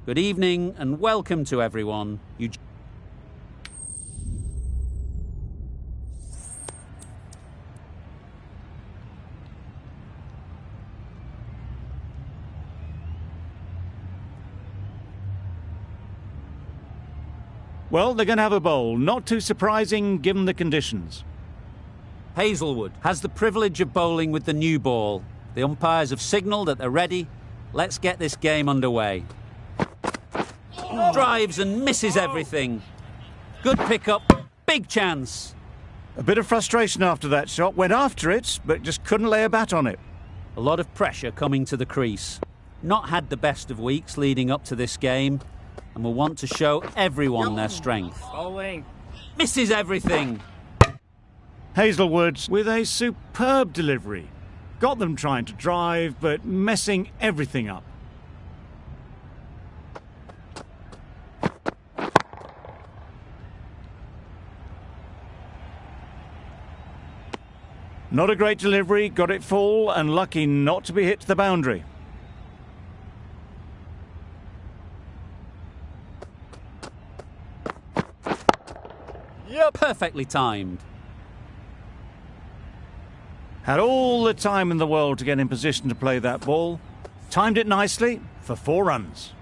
Good evening and welcome to everyone. Well, they're going to have a bowl. Not too surprising given the conditions. Hazelwood has the privilege of bowling with the new ball. The umpires have signalled that they're ready. Let's get this game underway. Drives and misses everything. Good pick-up, big chance. A bit of frustration after that shot. Went after it, but just couldn't lay a bat on it. A lot of pressure coming to the crease. Not had the best of weeks leading up to this game, and will want to show everyone their strength. Bowling. Misses everything. Hazelwood with a superb delivery. Got them trying to drive, but messing everything up. Not a great delivery, got it full, and lucky not to be hit to the boundary. Yep. Perfectly timed. Had all the time in the world to get in position to play that ball. Timed it nicely for 4 runs.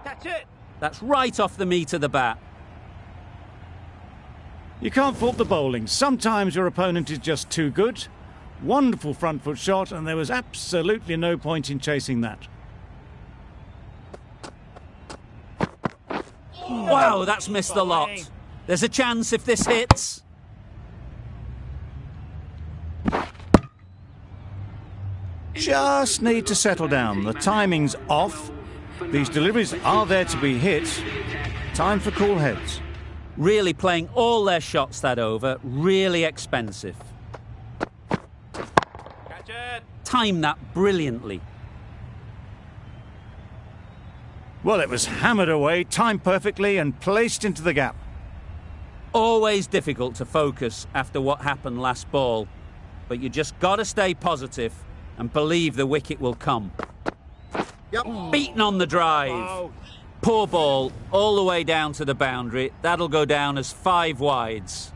Catch it. That's right off the meat of the bat. You can't fault the bowling. Sometimes your opponent is just too good. Wonderful front foot shot, and there was absolutely no point in chasing that. Wow, that's missed a lot. There's a chance if this hits. Just need to settle down. The timing's off. These deliveries are there to be hit. Time for cool heads. Really playing all their shots that over. Really expensive. Catch it. Timed that brilliantly. Well, it was hammered away, timed perfectly and placed into the gap. Always difficult to focus after what happened last ball. But you just got to stay positive and believe the wicket will come. Yep. Beaten on the drive. Wow. Poor ball, all the way down to the boundary. That'll go down as 5 wides.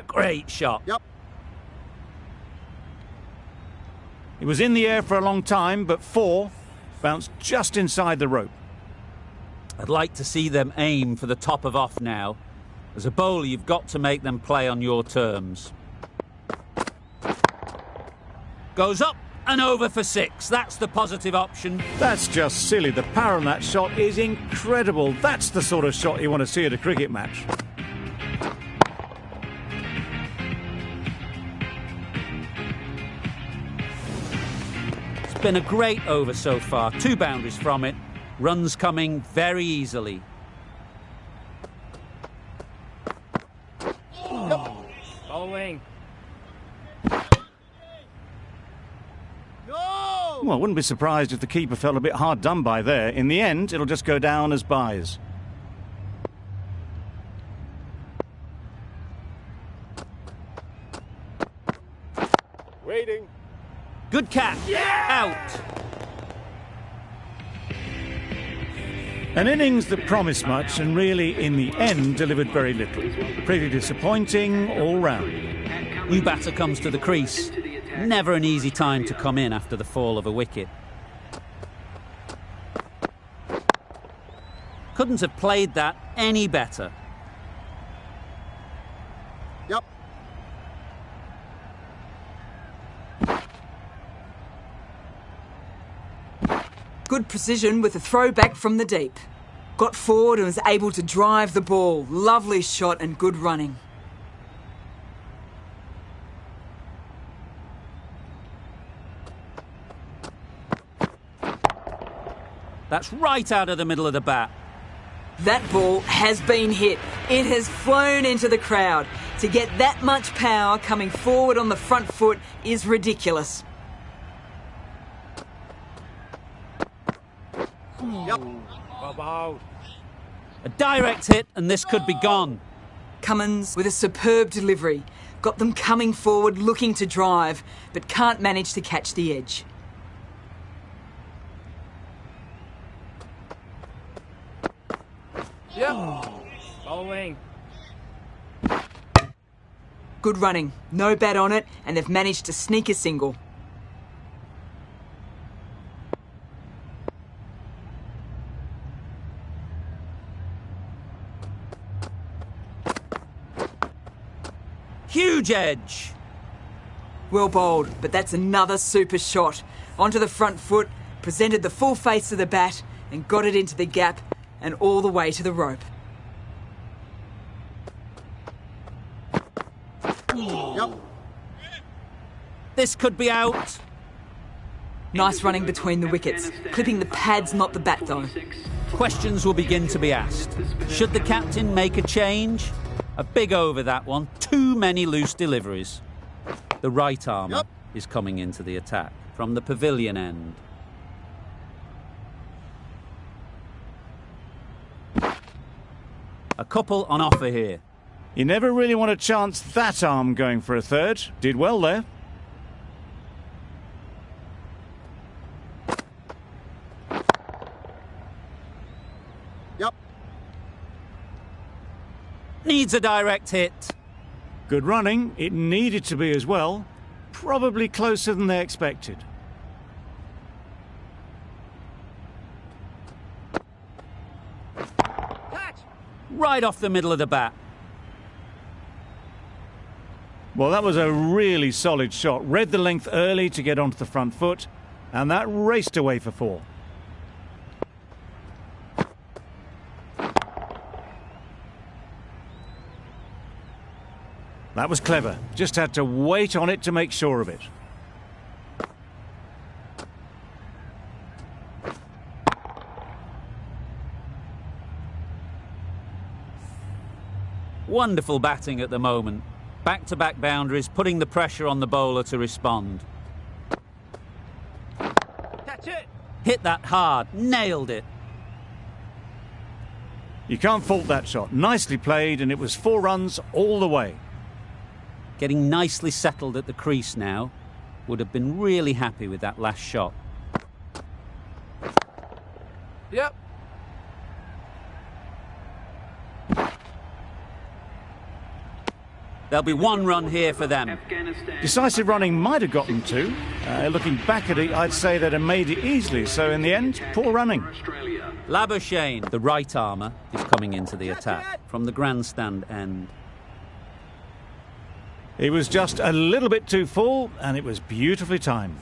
Great shot. Yep. It was in the air for a long time, but 4 bounced just inside the rope. I'd like to see them aim for the top of off now. As a bowler, you've got to make them play on your terms. Goes up and over for 6. That's the positive option. That's just silly. The power on that shot is incredible. That's the sort of shot you want to see at a cricket match. It's been a great over so far. 2 boundaries from it. Runs coming very easily. Bowling. Well, I wouldn't be surprised if the keeper felt a bit hard done by there. In the end, it'll just go down as byes. Waiting. Good catch. Out. An innings that promised much and really, in the end, delivered very little. Pretty disappointing all round. New batter comes to the crease. Never an easy time to come in after the fall of a wicket. Couldn't have played that any better. Yep. Good precision with a throw back from the deep. Got forward and was able to drive the ball. Lovely shot and good running. That's right out of the middle of the bat. That ball has been hit. It has flown into the crowd. To get that much power coming forward on the front foot is ridiculous. Yep. Bow. A direct hit and this could be gone. Cummins with a superb delivery. Got them coming forward looking to drive, but can't manage to catch the edge. Yep. Bowling. Good running, no bat on it, and they've managed to sneak a single. Huge edge. Well bowled, but that's another super shot. Onto the front foot, presented the full face of the bat, and got it into the gap and all the way to the rope. Yep. This could be out. Nice running between the wickets, clipping the pads, not the bat though. Questions will begin to be asked. Should the captain make a change? A big over that one. Too many loose deliveries. The right armer is coming into the attack from the pavilion end. A couple on offer here. You never really want to chance that arm going for a third. Did well there. Yep. Needs a direct hit. Good running. It needed to be as well. Probably closer than they expected. Catch. Right off the middle of the bat. Well, that was a really solid shot. Read the length early to get onto the front foot, and that raced away for 4. That was clever. Just had to wait on it to make sure of it. Wonderful batting at the moment. Back-to-back boundaries, putting the pressure on the bowler to respond. Catch it. Hit that hard, nailed it. You can't fault that shot. Nicely played, and it was 4 runs all the way. Getting nicely settled at the crease now. Would have been really happy with that last shot. Yep. There'll be 1 run here for them. Decisive running might have gotten 2. Looking back at it, I'd say they'd have made it easily. So in the end, poor running. Labuschagne, the right armer, is coming into the attack from the grandstand end. He was just a little bit too full, and it was beautifully timed.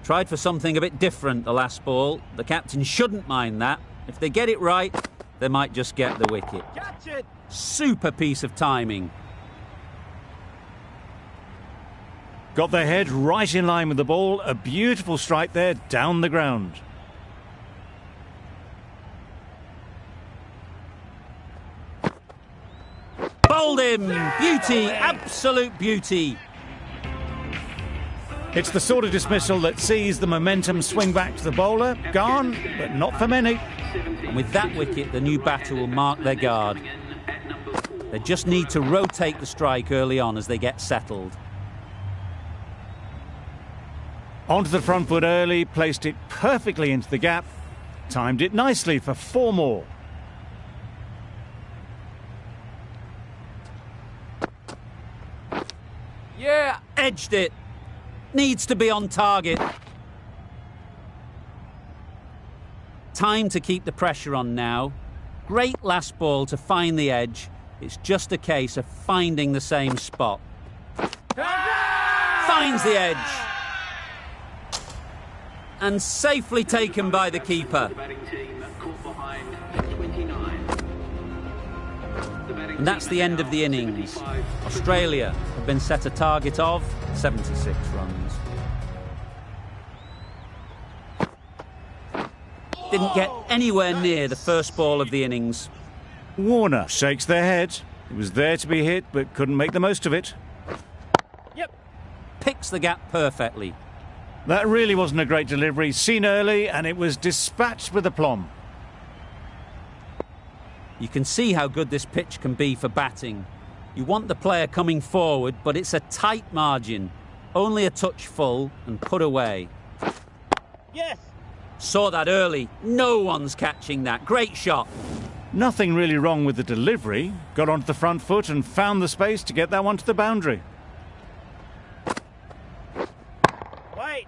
Tried for something a bit different the last ball. The captain shouldn't mind that. If they get it right, they might just get the wicket. Catch it. Super piece of timing. Got their head right in line with the ball. A beautiful strike there down the ground. Bowled him! Beauty! Absolute beauty! It's the sort of dismissal that sees the momentum swing back to the bowler. Gone, but not for many. And with that wicket, the new batter will mark their guard. They just need to rotate the strike early on as they get settled. Onto the front foot early, placed it perfectly into the gap. Timed it nicely for 4 more. Yeah, edged it. Needs to be on target. Time to keep the pressure on now. Great last ball to find the edge. It's just a case of finding the same spot. Finds the edge. And safely taken by the keeper. And that's the end of the innings. Australia have been set a target of 76 runs. Didn't get anywhere near the first ball of the innings. Warner shakes their head. It was there to be hit, but couldn't make the most of it. Yep. Picks the gap perfectly. That really wasn't a great delivery. Seen early, and it was dispatched with aplomb. You can see how good this pitch can be for batting. You want the player coming forward, but it's a tight margin. Only a touch full and put away. Yes. Saw that early. No one's catching that. Great shot. Nothing really wrong with the delivery. Got onto the front foot and found the space to get that one to the boundary. Wait.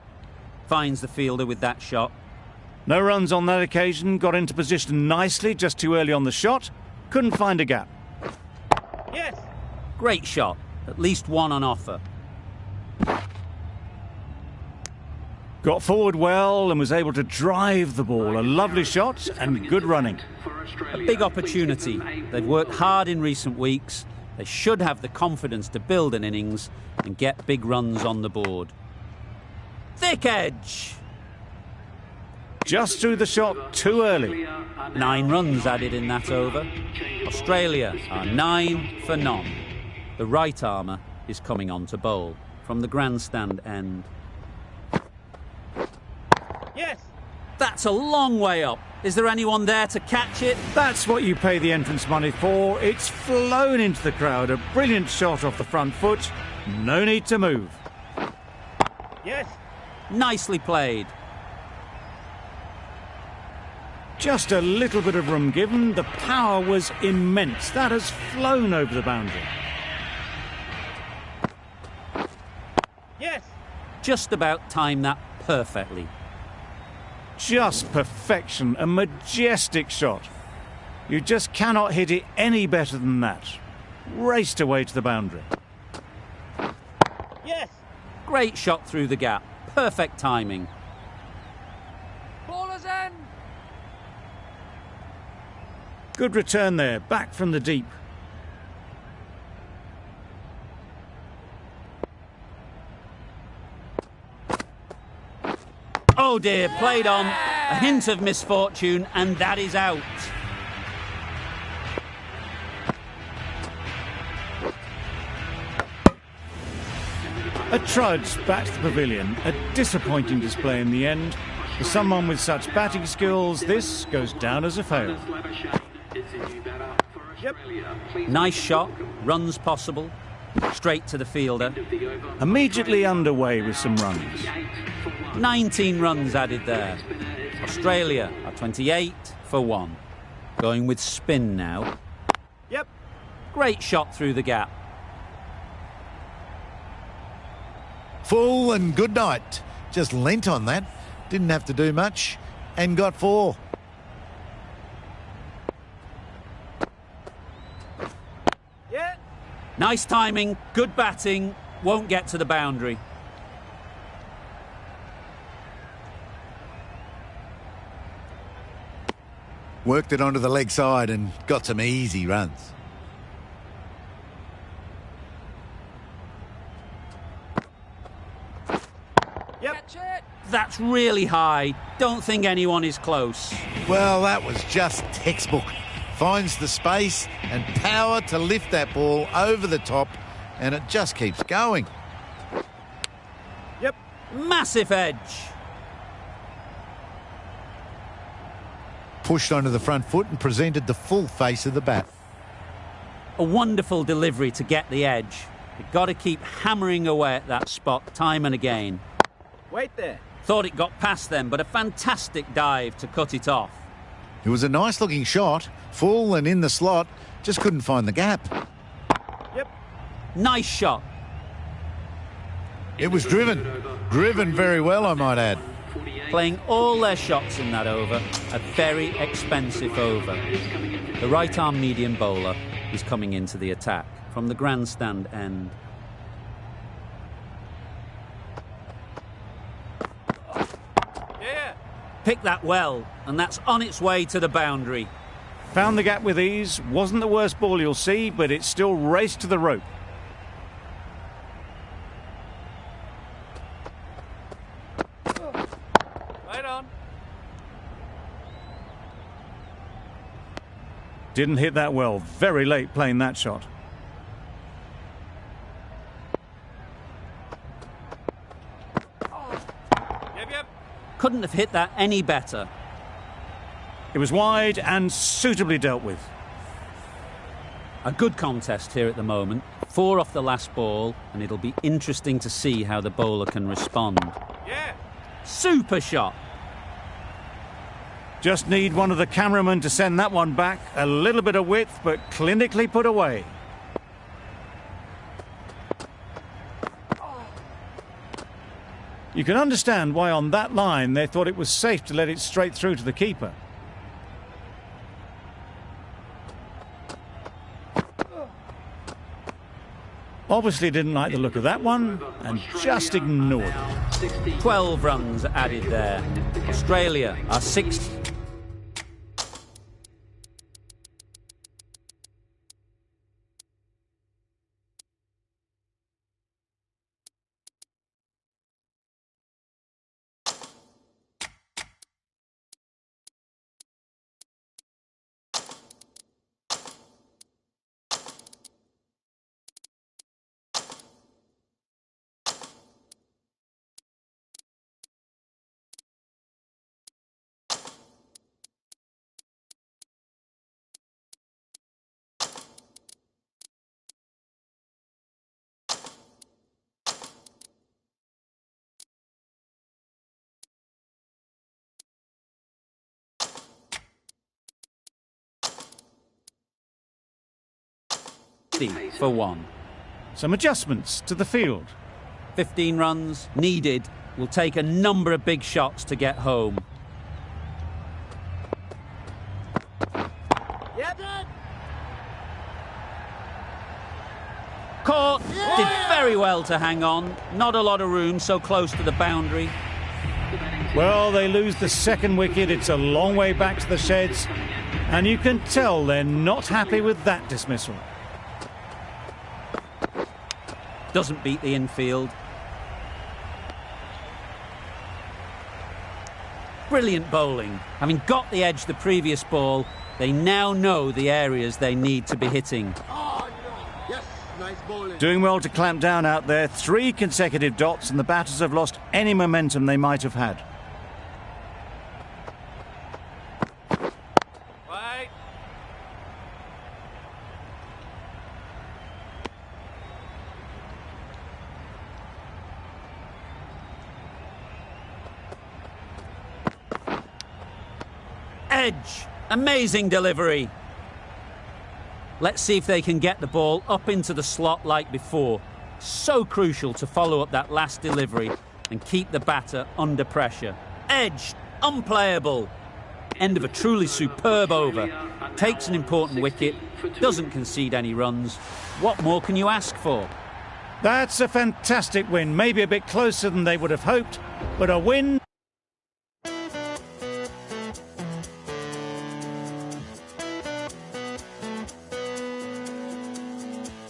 Finds the fielder with that shot. No runs on that occasion. Got into position nicely, just too early on the shot. Couldn't find a gap. Yes. Great shot. At least one on offer. Got forward well and was able to drive the ball. A lovely shot and good running. A big opportunity. They've worked hard in recent weeks. They should have the confidence to build an innings and get big runs on the board. Thick edge. Just threw the shot too early. 9 runs added in that over. Australia are 9 for none. The right armour is coming on to bowl from the grandstand end. Yes. That's a long way up. Is there anyone there to catch it? That's what you pay the entrance money for. It's flown into the crowd. A brilliant shot off the front foot. No need to move. Yes. Nicely played. Just a little bit of room given. The power was immense. That has flown over the boundary. Yes. Just about timed that perfectly. Just perfection. A majestic shot. You just cannot hit it any better than that. Raced away to the boundary. Yes. Great shot through the gap. Perfect timing. Ballers in. Good return there. Back from the deep. Oh dear, played on. A hint of misfortune, and that is out. A trudge back to the pavilion. A disappointing display in the end. For someone with such batting skills, this goes down as a fail. Yep. Nice shot, runs possible. Straight to the fielder. Immediately underway with some runs. 19 runs added there. Australia are 28 for 1. Going with spin now. Yep. Great shot through the gap. Full and good night. Just leant on that. Didn't have to do much and got 4. Yeah. Nice timing, good batting. Won't get to the boundary. Worked it onto the leg side and got some easy runs. Yep. Catch it. That's really high. Don't think anyone is close. Well, that was just textbook. Finds the space and power to lift that ball over the top, and it just keeps going. Yep. Massive edge. Pushed onto the front foot and presented the full face of the bat. A wonderful delivery to get the edge. You've got to keep hammering away at that spot time and again. Wait there. Thought it got past them, but a fantastic dive to cut it off. It was a nice looking shot, full and in the slot, just couldn't find the gap. Yep. Nice shot. It was driven very well, I might add. Playing all their shots in that over, a very expensive over. The right-arm medium bowler is coming into the attack from the grandstand end. Yeah. Picked that well, and that's on its way to the boundary. Found the gap with ease. Wasn't the worst ball you'll see, but it still raced to the rope. Right on. Didn't hit that well. Very late playing that shot. Yep. Couldn't have hit that any better. It was wide and suitably dealt with. A good contest here at the moment. 4 off the last ball, and it'll be interesting to see how the bowler can respond. Yeah. Super shot. Just need one of the cameramen to send that one back. A little bit of width, but clinically put away. You can understand why on that line they thought it was safe to let it straight through to the keeper. Obviously didn't like the look of that one and just ignored it. 12 runs added there. Australia are 6th. For 1. Some adjustments to the field. 15 runs needed. Will take a number of big shots to get home. Yep. Caught. Did very well to hang on. Not a lot of room so close to the boundary. Well, they lose the second wicket. It's a long way back to the sheds. And you can tell they're not happy with that dismissal. Doesn't beat the infield. Brilliant bowling. Having got the edge the previous ball, they now know the areas they need to be hitting. Yes, nice bowling. Doing well to clamp down out there. 3 consecutive dots and the batters have lost any momentum they might have had. Wait. Edge. Amazing delivery. Let's see if they can get the ball up into the slot like before. So crucial to follow up that last delivery and keep the batter under pressure. Edge. Unplayable. End of a truly superb over. Takes an important wicket. Doesn't concede any runs. What more can you ask for? That's a fantastic win. Maybe a bit closer than they would have hoped, but a win